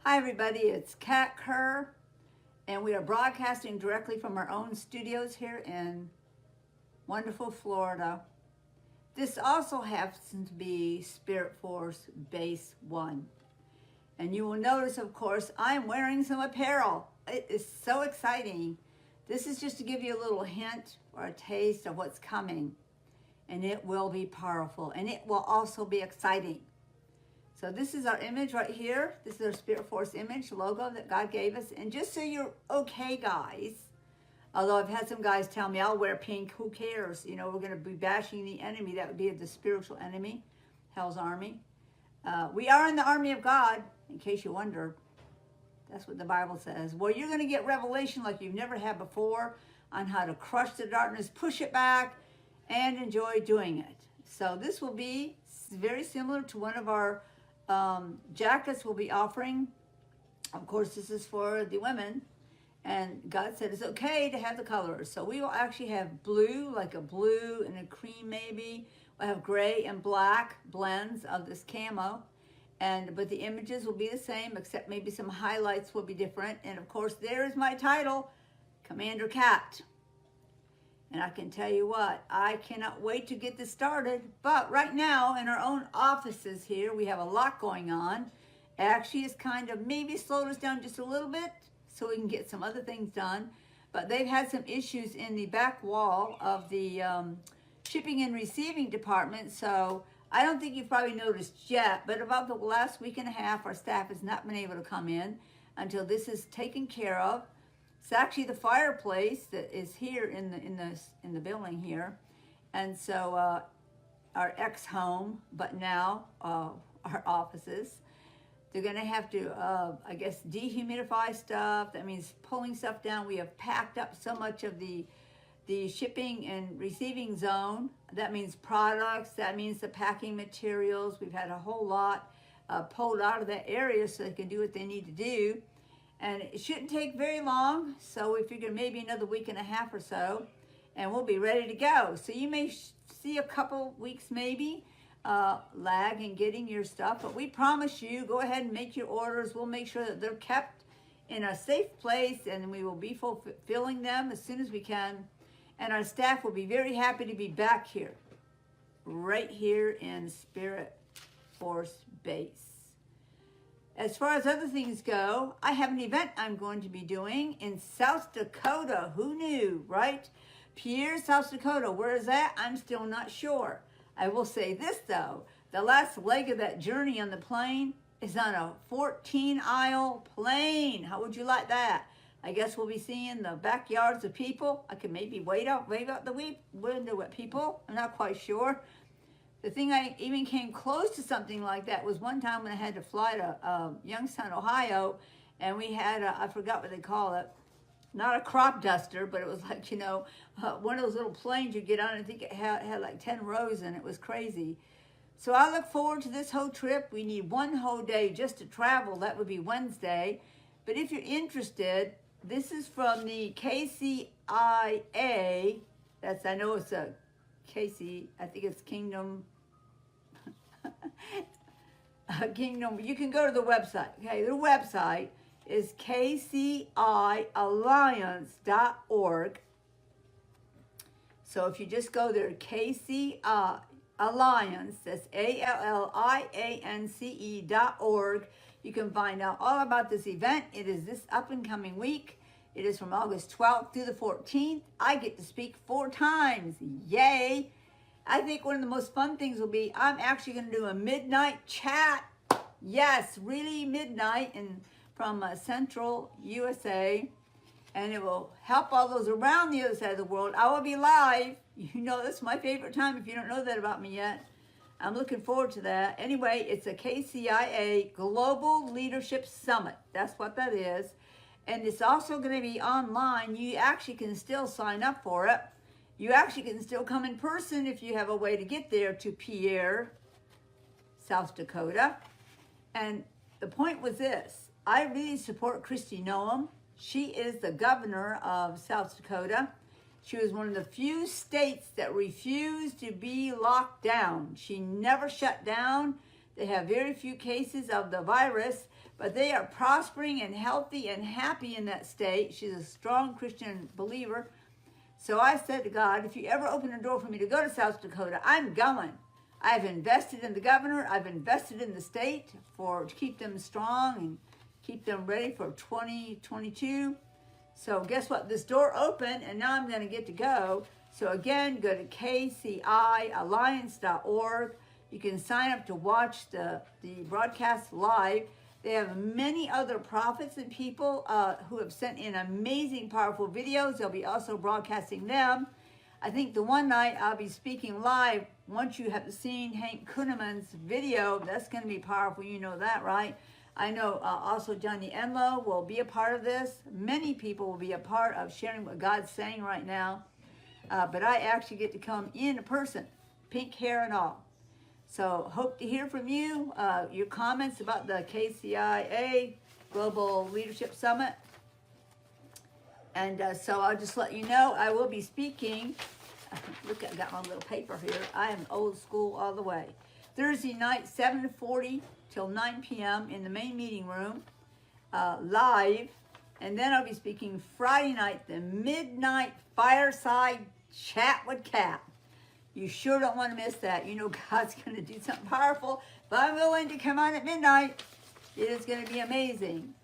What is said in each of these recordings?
Hi everybody, it's Kat Kerr, and we are broadcasting directly from our own studios here in wonderful Florida. This also happens to be Spirit Force Base 1. And you will notice, of course, I'm wearing some apparel. It is so exciting. This is just to give you a little hint or a taste of what's coming. And it will be powerful, and it will also be exciting. So this is our image right here. This is our Spirit Force image logo that God gave us. And just so you're okay, guys, although I've had some guys tell me, I'll wear pink, who cares? You know, we're going to be bashing the enemy. That would be the spiritual enemy, hell's army. We are in the army of God, in case you wonder. That's what the Bible says. Well, you're going to get revelation like you've never had before on how to crush the darkness, push it back, and enjoy doing it. So this will be very similar to one of our jackets we'll be offering. Of course, this is for the women, and God said it's okay to have the colors. So we will actually have blue, like a blue and a cream maybe. We'll have gray and black blends of this camo, but the images will be the same, except maybe some highlights will be different. And of course, there is my title, Commander Kat. And I can tell you what, I cannot wait to get this started. But right now, in our own offices here, we have a lot going on. Actually, it's kind of maybe slowed us down just a little bit so we can get some other things done. But they've had some issues in the back wall of the shipping and receiving department. So I don't think you've probably noticed yet, but about the last week and a half, our staff has not been able to come in until this is taken care of. It's actually the fireplace that is here in the building here, and so our ex-home, but now our offices. They're going to have to, I guess, dehumidify stuff. That means pulling stuff down. We have packed up so much of the shipping and receiving zone. That means products. That means the packing materials. We've had a whole lot pulled out of that area so they can do what they need to do. And it shouldn't take very long, so we figure maybe another week and a half or so, and we'll be ready to go. So you may see a couple weeks maybe lag in getting your stuff, but we promise you, go ahead and make your orders. We'll make sure that they're kept in a safe place, and we will be fulfilling them as soon as we can. And our staff will be very happy to be back here, right here in Spirit Force Base. As far as other things go, I have an event I'm going to be doing in South Dakota. Who knew, right? Pierre, South Dakota. Where is that? I'm still not sure. I will say this, though. The last leg of that journey on the plane is on a 14-aisle plane. How would you like that? I guess we'll be seeing the backyards of people. I could maybe wave out the window at people. I'm not quite sure. The thing I even came close to something like that was one time when I had to fly to Youngstown, Ohio, and we had, I forgot what they call it, not a crop duster, but it was like, you know, one of those little planes you get on. I think it had like 10 rows and it was crazy. So I look forward to this whole trip. We need one whole day just to travel. That would be Wednesday. But if you're interested, this is from the KCIA. I know it's a Casey, I think it's Kingdom. Kingdom. You can go to the website. Okay, their website is kcialliance.org. So if you just go there, KCI Alliance, that's ALLIANCE.org, you can find out all about this event. It is this up and coming week. It is from August 12th through the 14th. I get to speak 4 times. Yay! I think one of the most fun things will be I'm actually going to do a midnight chat. Yes, really midnight from Central USA. And it will help all those around the other side of the world. I will be live. You know, that's my favorite time if you don't know that about me yet. I'm looking forward to that. Anyway, it's a KCIA Global Leadership Summit. That's what that is. And it's also going to be online. You actually can still sign up for it. You actually can still come in person if you have a way to get there to Pierre, South Dakota. And the point was this. I really support Kristi Noem. She is the governor of South Dakota. She was one of the few states that refused to be locked down. She never shut down. They have very few cases of the virus, but they are prospering and healthy and happy in that state. She's a strong Christian believer. So I said to God, if you ever open a door for me to go to South Dakota, I'm going. I've invested in the governor. I've invested in the state to keep them strong and keep them ready for 2022. So guess what? This door opened, and now I'm going to get to go. So again, go to kcialliance.org. You can sign up to watch the broadcast live. They have many other prophets and people who have sent in amazing, powerful videos. They'll be also broadcasting them. I think the one night I'll be speaking live, once you have seen Hank Kunneman's video, that's going to be powerful. You know that, right? I know also Johnny Enlow will be a part of this. Many people will be a part of sharing what God's saying right now. But I actually get to come in person, pink hair and all. So hope to hear from you, your comments about the KCIA Global Leadership Summit. And so I'll just let you know, I will be speaking. Look, I got my little paper here. I am old school all the way. Thursday night, 7:40 till 9 p.m. in the main meeting room, live. And then I'll be speaking Friday night, the midnight fireside chat with Kat. You sure don't want to miss that. You know God's going to do something powerful. But I'm willing to come on at midnight. It is going to be amazing.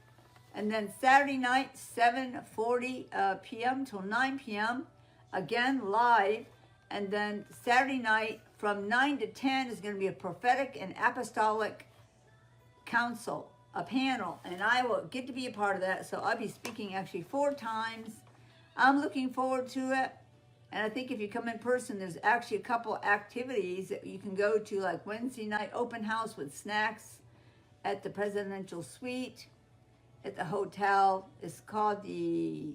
And then Saturday night, 7:40 p.m. till 9 p.m. Again, live. And then Saturday night from 9 to 10 is going to be a prophetic and apostolic council, a panel. And I will get to be a part of that. So I'll be speaking actually 4 times. I'm looking forward to it. And I think if you come in person, there's actually a couple activities that you can go to, like Wednesday night open house with snacks at the presidential suite at the hotel. It's called the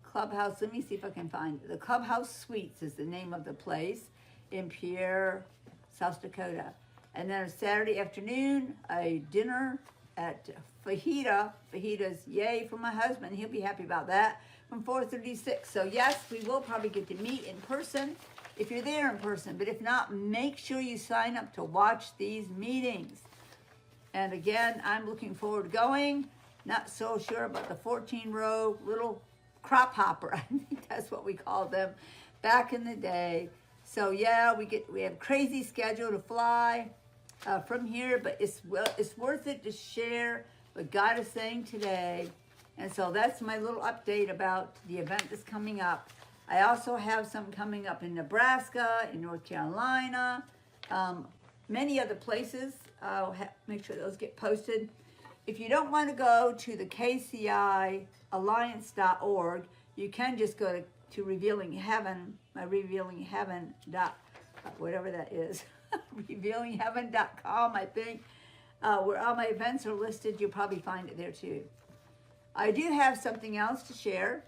Clubhouse. Let me see if I can find it. The Clubhouse Suites is the name of the place in Pierre, South Dakota. And then Saturday afternoon, a dinner at Fajita. Fajita's yay for my husband. He'll be happy about that. From 4:36. So yes, we will probably get to meet in person if you're there in person. But if not, make sure you sign up to watch these meetings. And again, I'm looking forward to going. Not so sure about the 14-row little crop hopper. I think that's what we called them back in the day. So yeah, we have crazy schedule to fly from here, but it's worth it to share what God is saying today. And so that's my little update about the event that's coming up. I also have some coming up in Nebraska, in North Carolina, many other places. I'll make sure those get posted. If you don't want to go to the kcialliance.org, you can just go to Revealing Heaven, my Revealing Heaven whatever that is, revealingheaven.com, I think, where all my events are listed. You'll probably find it there too. I do have something else to share.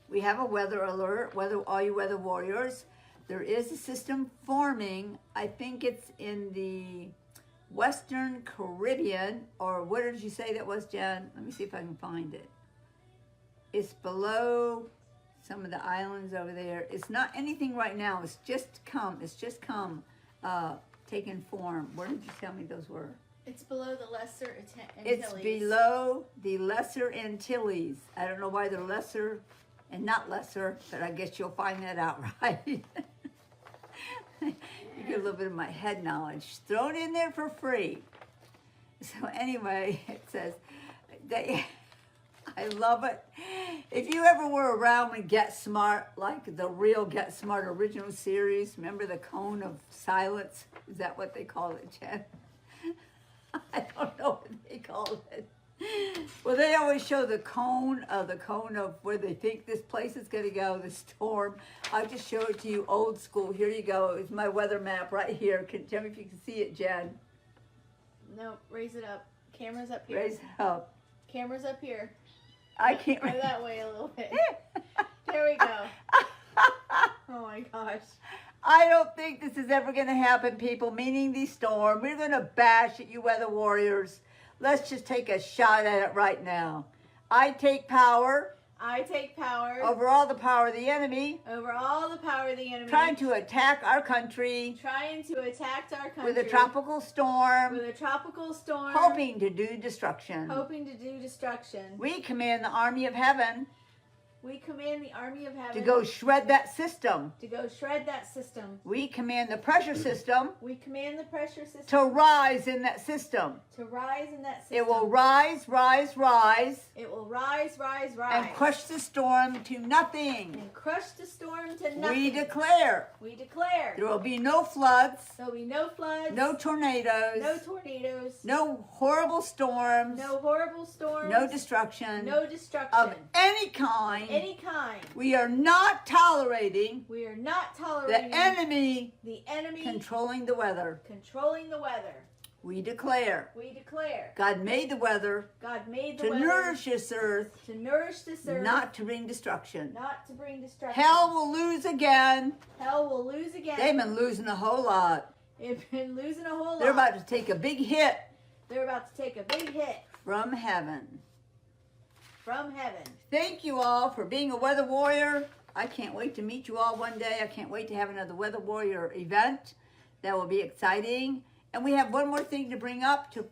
We have a weather alert, all you weather warriors. There is a system forming. I think it's in the Western Caribbean, or what did you say that was, Jen? Let me see if I can find it. It's below some of the islands over there. It's not anything right now. It's just come, taken form. Where did you tell me those were? It's below the Lesser Antilles. It's below the Lesser Antilles. I don't know why they're lesser and not lesser, but I guess you'll find that out, right? You get a little bit of my head knowledge thrown in there for free. So anyway, it says, I love it. If you ever were around when Get Smart, like the real Get Smart original series, remember the cone of silence? Is that what they call it, Jen? I don't know what they call it. Well, they always show the cone of where they think this place is going to go, the storm. I'll just show it to you old school. Here you go. It's my weather map right here. Tell me if you can see it, Jen. No, raise it up. Camera's up here. Raise it up. Camera's up here. I can't. Go that way a little bit. There we go. Oh my gosh. I don't think this is ever going to happen, people, meaning the storm. We're going to bash at you weather warriors. Let's just take a shot at it right now. I take power. I take power over all the power of the enemy over all the power of the enemy. trying to attack our country Trying to attack our country. with a tropical storm, With a tropical storm. hoping to do destruction. Hoping to do destruction. We command the army of heaven We command the army of heaven to go shred that system. to go shred that system. We command the pressure system We command the pressure system to rise in that system. to rise in that system. It will rise, rise, rise, It will rise, rise, rise. and crush the storm to nothing. And crush the storm to nothing. We declare We declare there will be no floods, there will be no floods, no tornadoes, no tornadoes, no horrible storms, no horrible storms, no destruction no destruction of any kind. any kind. We are not tolerating We are not the tolerating enemy the enemy controlling the weather. controlling the weather. We declare We declare God made the weather God made the to weather nourish this earth, to nourish this earth, not to bring destruction. not to bring destruction. Hell will lose again. Hell will lose again. They've been losing a whole lot. They've been losing a whole They're lot. about to take a big hit They're about to take a big hit from heaven. from heaven. Thank you all for being a weather warrior. I can't wait to meet you all one day. I can't wait to have another weather warrior event. That will be exciting. And we have one more thing to bring up to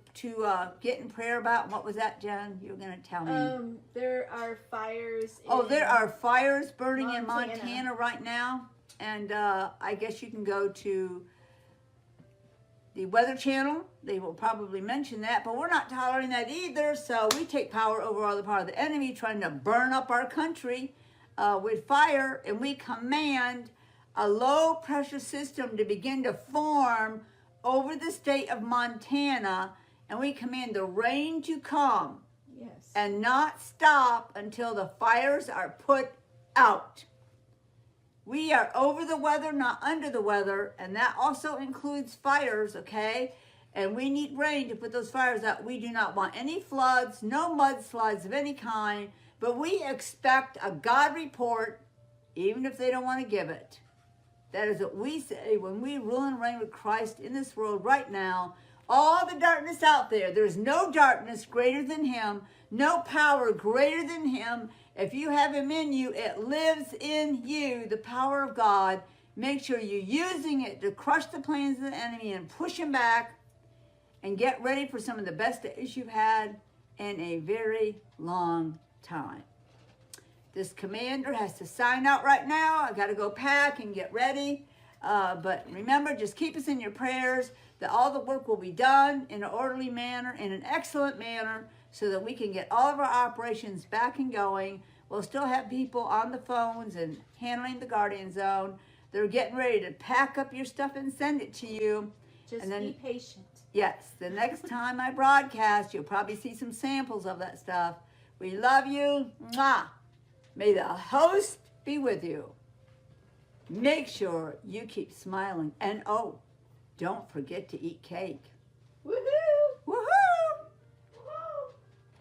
get in prayer about. What was that, Jen? You were going to tell me. There are fires. There are fires burning in Montana. Montana right now. And I guess you can go to the Weather Channel. They will probably mention that. But we're not tolerating that either. So we take power over all the power of the enemy trying to burn up our country with fire. And we command a low pressure system to begin to form over the state of Montana, and we command the rain to come Yes. and not stop until the fires are put out. We are over the weather, not under the weather, and that also includes fires, okay? And we need rain to put those fires out. We do not want any floods, no mudslides of any kind, but we expect a God report, even if they don't want to give it. That is what we say when we rule and reign with Christ in this world right now. All the darkness out there, there's no darkness greater than him, no power greater than him. If you have him in you, it lives in you, the power of God. Make sure you're using it to crush the plans of the enemy and push him back and get ready for some of the best days you've had in a very long time. This commander has to sign out right now. I got to go pack and get ready. But remember, just keep us in your prayers that all the work will be done in an orderly manner, in an excellent manner, so that we can get all of our operations back and going. We'll still have people on the phones and handling the Guardian Zone. They're getting ready to pack up your stuff and send it to you. Just and then, be patient. Yes, the next time I broadcast, you'll probably see some samples of that stuff. We love you. Mwah. May the host be with you. Make sure you keep smiling. And oh, don't forget to eat cake. Woohoo!